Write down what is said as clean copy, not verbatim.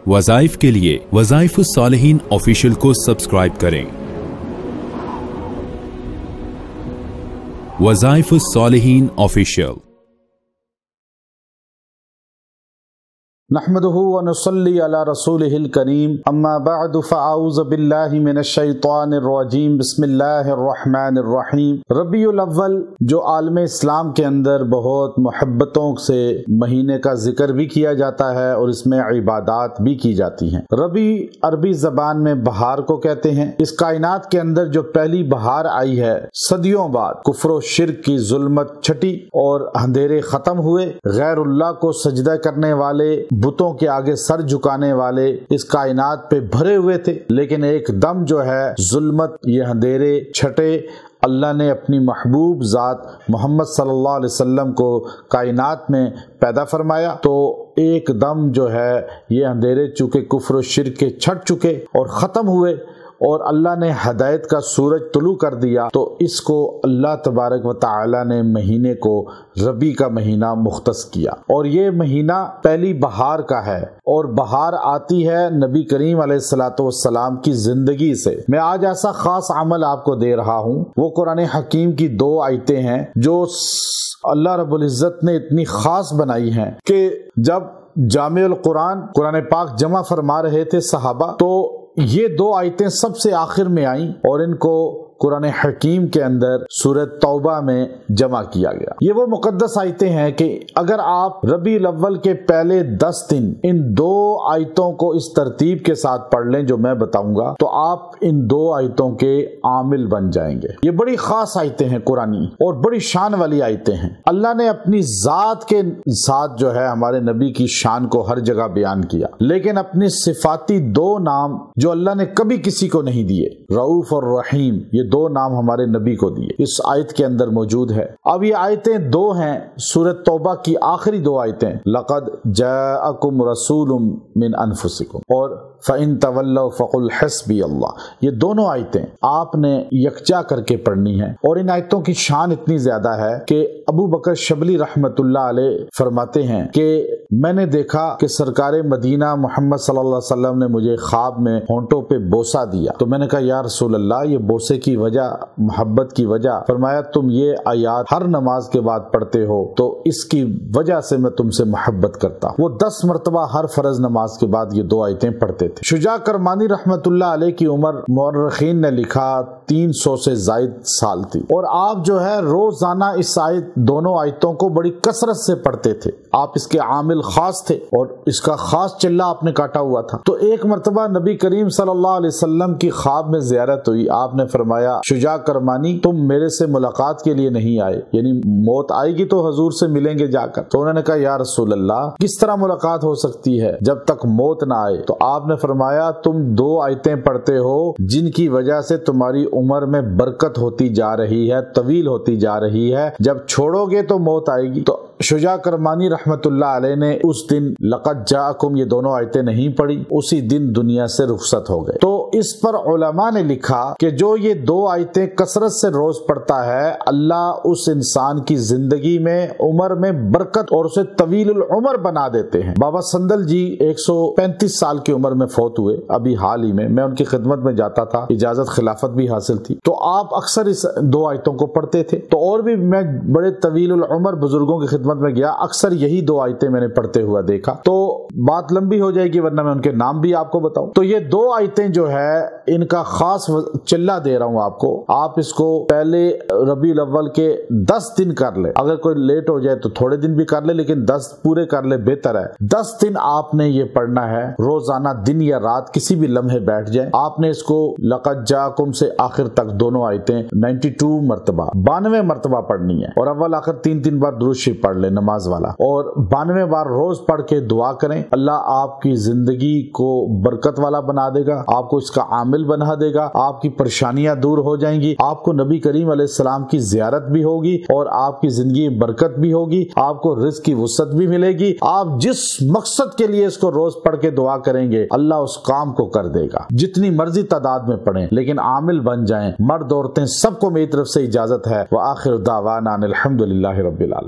वज़ाइफ के लिए वज़ाइफुस सालिहीन ऑफिशियल को सब्सक्राइब करें। वज़ाइफुस सालिहीन ऑफिशियल। नहमदुहु व नुसल्ली अला रसूलिहिल करीम, अम्मा बअदु फ़अऊज़ु बिल्लाहि मिनश शैतानिर रजीम, बिस्मिल्लाहिर रहमानिर रहीम। रबीउल अव्वल जो आलम इस्लाम के अंदर बहुत मोहब्बतों से महीने का जिक्र भी किया जाता है और इसमें इबादात भी की जाती हैं। रबी अरबी ज़बान में बहार को कहते हैं। इस कायनात के अंदर जो पहली बहार आई है, सदियों बाद कुफ्र व शिर्क की जुल्मत छटी और अंधेरे खत्म हुए। गैरुल्लाह को सजदा करने वाले, बुतों के आगे सर झुकाने वाले इस कायनात पे भरे हुए थे, लेकिन एकदम जो है जुल्मत, ये अंधेरे छटे। अल्लाह ने अपनी महबूब ज़ात मोहम्मद सल्लल्लाहु अलैहि वसल्लम को कायनात में पैदा फरमाया, तो एकदम जो है ये अंधेरे चूके कुफ्र व शिर्क के छट चुके और ख़त्म हुए और अल्लाह ने हदायत का सूरज तुलू कर दिया। तो इसको अल्लाह तबारक व तआला ने महीने को रबी का महीना मुख्तस किया और ये महीना पहली बहार का है और बहार आती है नबी करीम अलैहिस्सलातु वस्सलाम की जिंदगी से। मैं आज ऐसा खास अमल आपको दे रहा हूँ, वो कुरान हकीम की 2 आयतें हैं जो अल्लाह रब्बुल इज़्ज़त ने इतनी खास बनाई हैं कि जब जामिउल कुरान पाक जमा फरमा रहे थे सहाबा, तो ये 2 आयतें सबसे आखिर में आईं और इनको कुरान हकीम के अंदर सूरत तौबा में जमा किया गया। ये वो मुकद्दस आयतें हैं कि अगर आप रबीउल अव्वल के पहले 10 दिन इन 2 आयतों को इस तरतीब के साथ पढ़ लें जो मैं बताऊंगा, तो आप इन 2 आयतों के आमिल बन जाएंगे। ये बड़ी खास आयतें हैं कुरानी और बड़ी शान वाली आयतें हैं। अल्लाह ने अपनी ज़ात के साथ जो है हमारे नबी की शान को हर जगह बयान किया, लेकिन अपनी सिफाती 2 नाम जो अल्लाह ने कभी किसी को नहीं दिए, रऊफ और रहीम, ये 2 नाम हमारे नबी को दिए, इस आयत के अंदर मौजूद है। अब ये आयतें 2 हैं, सूरत तौबा की आखिरी 2 आयतें, लक़द जाअकुम रसूलुम मिन अनफुसिकुम और फ़इन तवल्लव फ़क़ुल हस्बी अल्लाह। ये दोनों आयतें आपने यकजा करके पढ़नी है और इन आयतों की शान इतनी ज्यादा है कि अबू बकर शबली रहमतुल्लाह अलैह फरमाते हैं कि मैंने देखा कि सरकारे मदीना मोहम्मद सल्लल्लाहु अलैहि वसल्लम ने मुझे ख्वाब में होंठों पे बोसा दिया। तो मैंने कहा या रसूल अल्लाह, ये बोसे की वजह, मोहब्बत की वजह? फरमाया तुम ये आयात हर नमाज के बाद पढ़ते हो, तो इसकी वजह से मैं तुमसे मोहब्बत करता। वो 10 मरतबा हर फर्ज नमाज के बाद ये 2 आयतें पढ़ते थे। शुजा करमानी रहमतुल्लाह अलैह की उम्र मुअर्रिखीन ने लिखा 300 से जायद साल थी और आप जो है रोजाना इस आयत, दोनों आयतों को बड़ी कसरत से पढ़ते थे। आप इसके आमिल खास थे और इसका खास चिल्ला आपने काटा हुआ था। तो एक मरतबा नबी करीम सल्लल्लाहु अलैहि वसल्लम की ख्वाब में ज़ियारत हुई। आपने फरमाया शुजा करमानी, तुम मेरे से मुलाकात के लिए नहीं आए, यानी मौत आएगी तो हजूर से मिलेंगे जाकर। तो उन्होंने कहा या रसूल अल्लाह, किस तरह मुलाकात हो सकती है जब तक मौत ना आए? तो आपने फरमाया तुम 2 आयतें पढ़ते हो जिनकी वजह से तुम्हारी उम्र में बरकत होती जा रही है, तवील होती जा रही है, जब छोड़ोगे तो मौत आएगी। तो शुजा करमानी रहमतुल्लाह अलैह ने उस दिन लक़द जाअकुम ये दोनों आयतें नहीं पढ़ी, उसी दिन दुनिया से रुखसत हो गए। तो इस पर उलमा ने लिखा कि जो ये 2 आयतें कसरत से रोज पढ़ता है, अल्लाह उस इंसान की जिंदगी में, उम्र में बरकत और उसे तवीलुल उम्र बना देते हैं। बाबा संदल जी 135 साल की उम्र में फौत हुए अभी हाल ही में। मैं उनकी खिदमत में जाता था, इजाजत खिलाफत भी हासिल थी, तो आप अक्सर इस 2 आयतों को पढ़ते थे। तो और भी मैं बड़े तवीलुल उम्र बुजुर्गों की खिदमत में गया, अक्सर यही 2 आयतें मैंने पढ़ते हुआ देखा। तो बात लंबी हो जाएगी वरना मैं उनके नाम भी आपको बताऊं। तो ये 2 आयतें जो है इनका खास चिल्ला दे रहा हूं आपको। आप इसको पहले रबीउल अव्वल के 10 दिन कर ले, अगर कोई लेट हो जाए तो थोड़े दिन भी कर ले, लेकिन 10 पूरे कर ले बेहतर है। 10 दिन आपने ये पढ़ना है रोजाना, दिन या रात किसी भी लम्हे बैठ जाए। आपने इसको लक़द जाअकुम से आखिर तक दोनों आयतें 92 मरतबा 92 मरतबा पढ़नी है और अव्वल आखिर 3 बार दुरूद शरीफ पढ़ ले नमाज वाला, और 92 बार रोज पढ़ के दुआ करें। अल्लाह आपकी जिंदगी को बरकत वाला बना देगा, आपको इसका आमिल बना देगा, आपकी परेशानियां दूर हो जाएंगी, आपको नबी करीम अलैहिस्सलाम की जियारत भी होगी और आपकी जिंदगी में बरकत भी होगी, आपको रिज़्क़ की वुसअत भी मिलेगी। आप जिस मकसद के लिए इसको रोज पढ़ के दुआ करेंगे, अल्लाह उस काम को कर देगा। जितनी मर्जी तादाद में पढ़ें, लेकिन आमिल बन जाएं। मर्द औरतें सबको मेरी तरफ से इजाजत है। व आखिर दावाना अनिल हम्दुलिल्लाहि रब्बिल आलमीन।